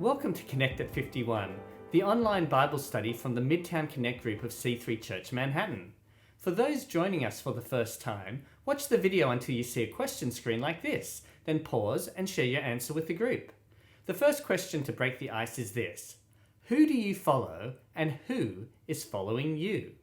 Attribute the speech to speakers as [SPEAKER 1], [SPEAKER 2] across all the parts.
[SPEAKER 1] Welcome to Connect at 51, the online Bible study from the Midtown Connect group of C3 Church Manhattan. For those joining us for the first time, watch the video until you see a question screen like this, then pause and share your answer with the group. The first question to break the ice is this: who do you follow and who is following you?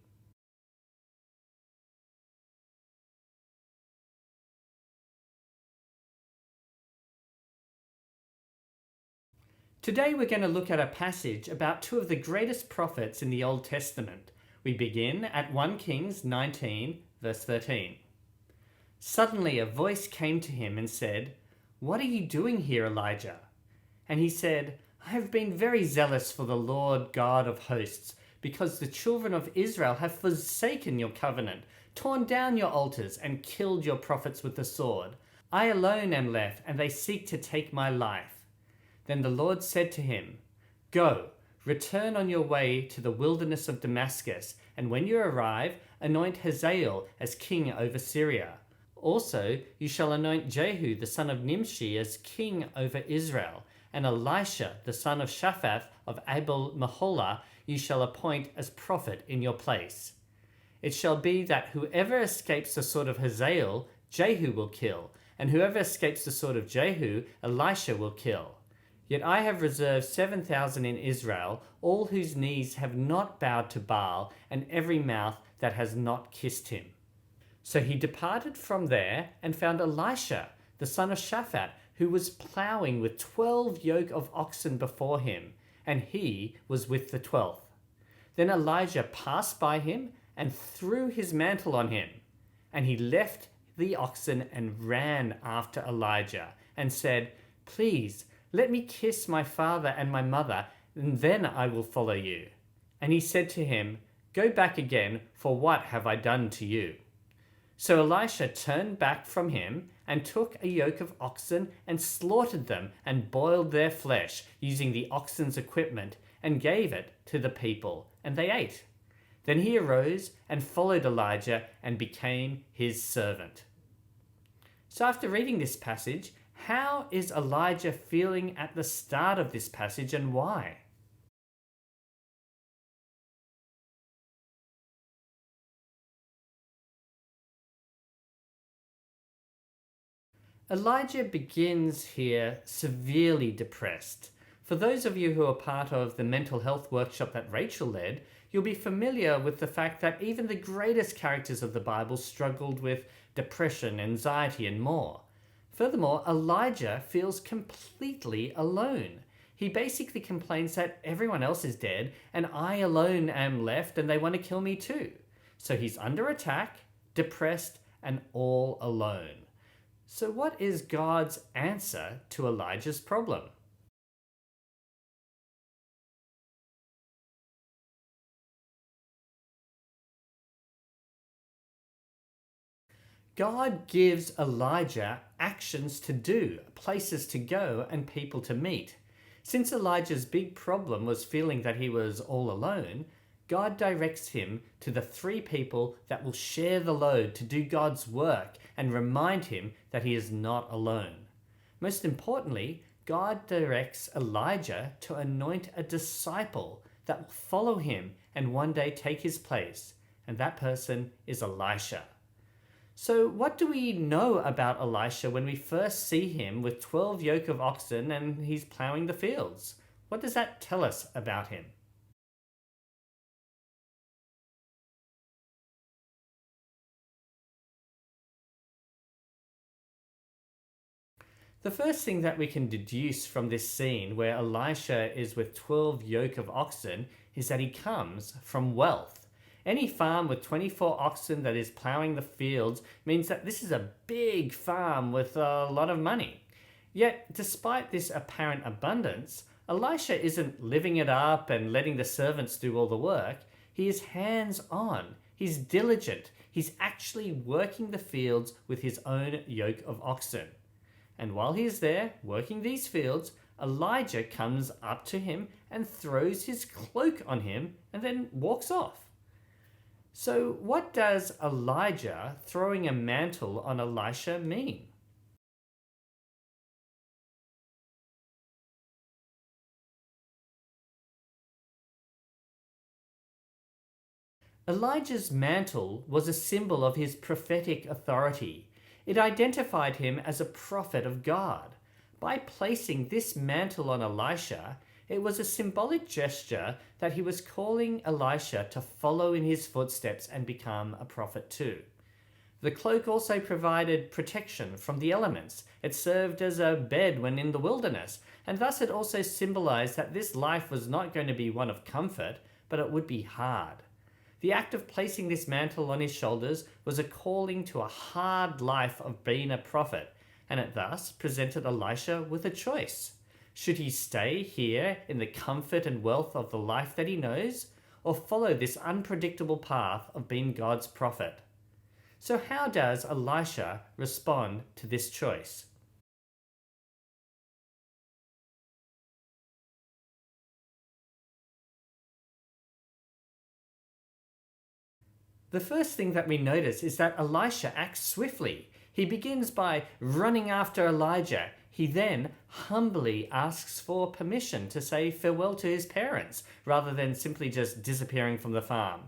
[SPEAKER 1] Today we're going to look at a passage about two of the greatest prophets in the Old Testament. We begin at 1 Kings 19, verse 13. Suddenly a voice came to him and said, "What are you doing here, Elijah?" And he said, "I have been very zealous for the Lord God of hosts, because the children of Israel have forsaken your covenant, torn down your altars, and killed your prophets with the sword. I alone am left, and they seek to take my life." Then the Lord said to him, "Go, return on your way to the wilderness of Damascus, and when you arrive, anoint Hazael as king over Syria. Also, you shall anoint Jehu the son of Nimshi as king over Israel, and Elisha the son of Shaphat of Abel-Meholah you shall appoint as prophet in your place. It shall be that whoever escapes the sword of Hazael, Jehu will kill, and whoever escapes the sword of Jehu, Elisha will kill. Yet I have reserved 7,000 in Israel, all whose knees have not bowed to Baal, and every mouth that has not kissed him." So he departed from there and found Elisha, the son of Shaphat, who was plowing with 12 yoke of oxen before him, and he was with the 12th. Then Elijah passed by him and threw his mantle on him. And he left the oxen and ran after Elijah and said, "Please, let me kiss my father and my mother, and then I will follow you." And he said to him, "Go back again, for what have I done to you?" So Elisha turned back from him and took a yoke of oxen and slaughtered them and boiled their flesh using the oxen's equipment and gave it to the people, and they ate. Then he arose and followed Elijah and became his servant. So after reading this passage, how is Elijah feeling at the start of this passage, and why? Elijah begins here severely depressed. For those of you who are part of the mental health workshop that Rachel led, you'll be familiar with the fact that even the greatest characters of the Bible struggled with depression, anxiety, and more. Furthermore, Elijah feels completely alone. He basically complains that everyone else is dead and I alone am left and they want to kill me too. So he's under attack, depressed, and all alone. So what is God's answer to Elijah's problem? God gives Elijah actions to do, places to go, and people to meet. Since Elijah's big problem was feeling that he was all alone, God directs him to the 3 people that will share the load to do God's work and remind him that he is not alone. Most importantly, God directs Elijah to anoint a disciple that will follow him and one day take his place, and that person is Elisha. So what do we know about Elisha when we first see him with 12 yoke of oxen and he's plowing the fields? What does that tell us about him? The first thing that we can deduce from this scene where Elisha is with 12 yoke of oxen is that he comes from wealth. Any farm with 24 oxen that is plowing the fields means that this is a big farm with a lot of money. Yet, despite this apparent abundance, Elisha isn't living it up and letting the servants do all the work. He is hands-on. He's diligent. He's actually working the fields with his own yoke of oxen. And while he is there working these fields, Elijah comes up to him and throws his cloak on him and then walks off. So what does Elijah throwing a mantle on Elisha mean? Elijah's mantle was a symbol of his prophetic authority. It identified him as a prophet of God. By placing this mantle on Elisha, it was a symbolic gesture that he was calling Elisha to follow in his footsteps and become a prophet too. The cloak also provided protection from the elements. It served as a bed when in the wilderness, and thus it also symbolized that this life was not going to be one of comfort, but it would be hard. The act of placing this mantle on his shoulders was a calling to a hard life of being a prophet, and it thus presented Elisha with a choice. Should he stay here in the comfort and wealth of the life that he knows, or follow this unpredictable path of being God's prophet? So how does Elisha respond to this choice? The first thing that we notice is that Elisha acts swiftly. He begins by running after Elijah. He then humbly asks for permission to say farewell to his parents, rather than simply just disappearing from the farm.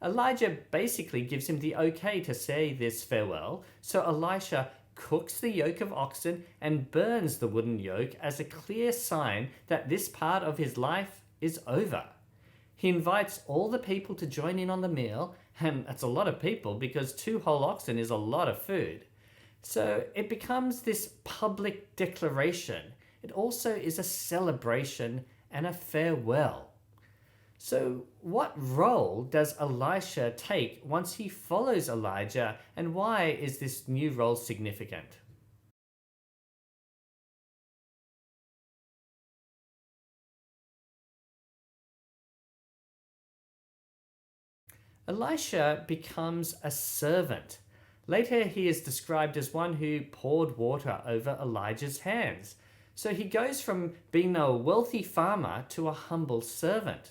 [SPEAKER 1] Elijah basically gives him the okay to say this farewell, so Elisha cooks the yoke of oxen and burns the wooden yoke as a clear sign that this part of his life is over. He invites all the people to join in on the meal, and that's a lot of people because 2 whole oxen is a lot of food. So it becomes this public declaration. It also is a celebration and a farewell. So what role does Elisha take once he follows Elijah, and why is this new role significant? Elisha becomes a servant. Later he is described as one who poured water over Elijah's hands. So he goes from being a wealthy farmer to a humble servant.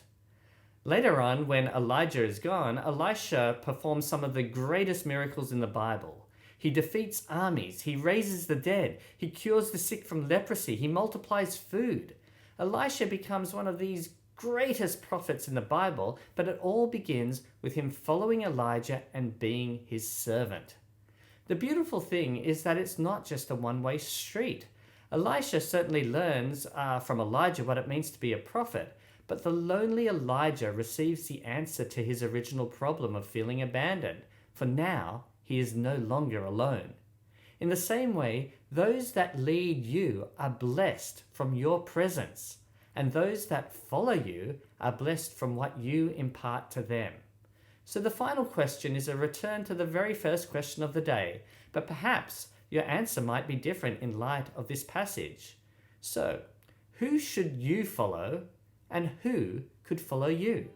[SPEAKER 1] Later on, when Elijah is gone, Elisha performs some of the greatest miracles in the Bible. He defeats armies, he raises the dead, he cures the sick from leprosy, he multiplies food. Elisha becomes one of these greatest prophets in the Bible, but it all begins with him following Elijah and being his servant. The beautiful thing is that it's not just a one-way street. Elisha certainly learns from Elijah what it means to be a prophet, but the lonely Elijah receives the answer to his original problem of feeling abandoned, for now he is no longer alone. In the same way, those that lead you are blessed from your presence, and those that follow you are blessed from what you impart to them. So the final question is a return to the very first question of the day, but perhaps your answer might be different in light of this passage. So, who should you follow, and who could follow you?